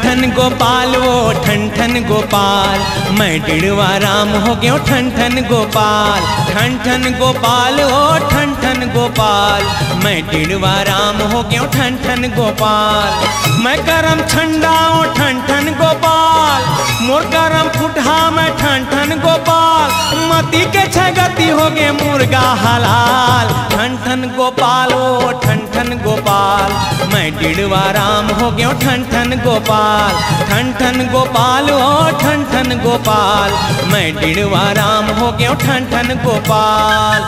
ठन गोपाल वो ठन ठन गोपाल, मैं डिड़वा राम हो गयो ठन ठन गोपाल। ठन ठन गोपाल ओ ठन ठन गोपाल, मैं डिड़वा राम हो गयो ठन ठन गोपाल। मैं करम ठंडा ओ ठन ठन गोपाल, मोर करम फुटहा मैं ठन ठन गोपाल। मती के छगती हो गए मुर्गा हलाल, ठन ठन गोपाल ओ ठन ठन गोपाल, मैं डिड़वा राम हो गयो ठन ठन गोपाल। ठन ठन गोपाल ओ ठन ठन गोपाल, मैं डिड़वा राम हो गयो ठन ठन गोपाल।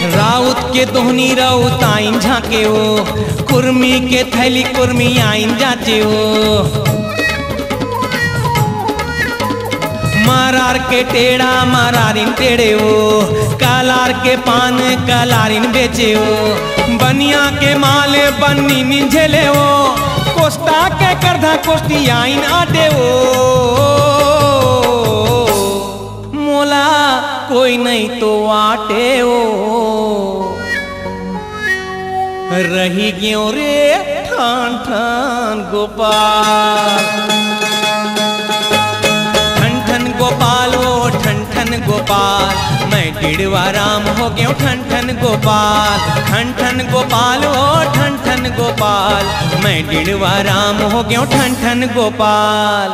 राउत के दोहनी राउत आइन झाके ओ, कुर्मी के थैली कुर्मी आइन जाचे ओ। मारार के टेढ़ा मारारिन टेढ़े ओ, कालार के पान कालारिन बेचे ओ। बनिया के माले बन्नी निझेले ओ, कोस्टा के करधा कोस्टी आइन आटे ओ। मोला कोई नहीं तो आटे ओ, रही गयो रे ठन ठन गोपाल। ठन ठन गोपाल ओ ठन ठन गोपाल, मैं डिड़वा राम हो गयो ठन ठन गोपाल। ठन ठन गोपाल ओ ठन ठन गोपाल, मैं डिड़वा राम हो गयो ठन ठन गोपाल।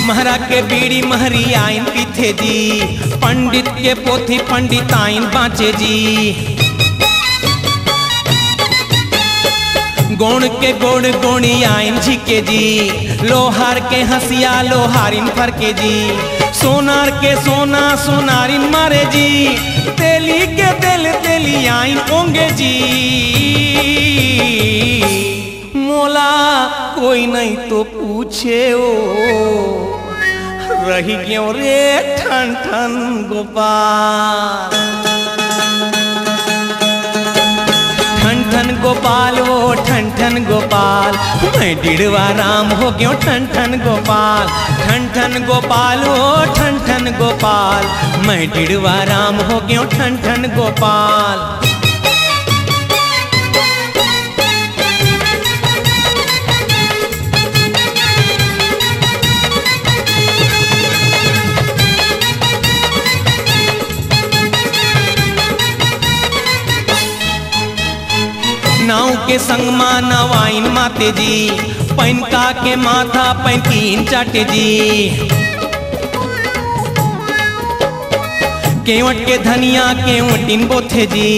महरा के बीड़ी महरी आइन पीथे जी, पंडित के पोथी पंडित आइन बाँचे जी। गोण के गोड़ गोणी आइन झिके जी, लोहार के हंसिया लोहारिन फरके जी। सोनार के सोना सोनारिन मारे जी, तेली के तेल तेली आइन ओंगे जी। मोला कोई नहीं तो पूछे ओ, रही गयो रे ठन ठन गोपाल। ठन ठन गोपाल ओ ठन ठन गोपाल, मैं डिड़वा राम हो गयो ठन ठन गोपाल। ठन ठन गोपाल ओ ठन ठन गोपाल, मैं डिड़वा राम हो गयो ठन ठन गोपाल। नाव के संग मा नवाइन माते जी, पैनका के माथा पैंतीन चाटे जी। केवट के धनिया केवटिन बोथे जी,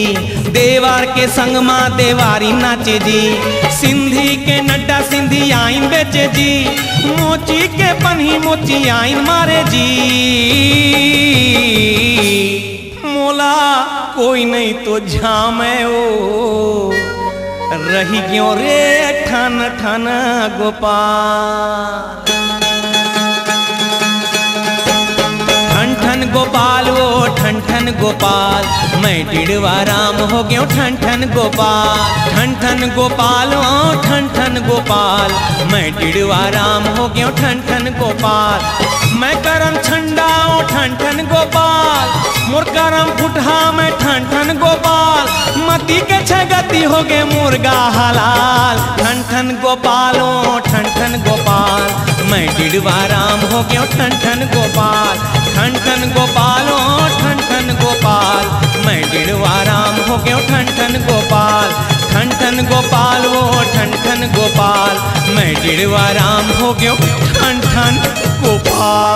देवार के संग मा देवारी नाचे जी। सिंधी के नड्डा सिंधी आइन बेचे जी, मोची के पन्ही मोची आइन मारे जी। मोला कोई नहीं तो झामे ओ, रही गयो रे ठन ठन गोपाल। ठन ठन गोपाल ओ ठन ठन गोपाल, मैं डिड़वा राम हो गयो ठन ठन गोपाल। ठन ठन गोपाल ओ ठन ठन गोपाल, मैं डिड़वा राम हो गयो ठन ठन गोपाल। मैं करम ठंडा ओ ठन ठन गोपाल, मोर करम फुटहा मैं ठन ठन गोपाल। मती के छगती हो गए मुर्गा हलाल, ठन ठन गोपाल ओ ठन ठन गोपाल, मैं डिड़वा राम हो गयो ठन ठन गोपाल, ठन ठन गोपाल ओ ठन ठन गोपाल, मैं डिड़वा राम हो गयो ठन ठन गोपाल, ठन ठन गोपाल ओ ठन ठन गोपाल, मैं डिड़वा राम हो गयो ठन ठन गोपाल।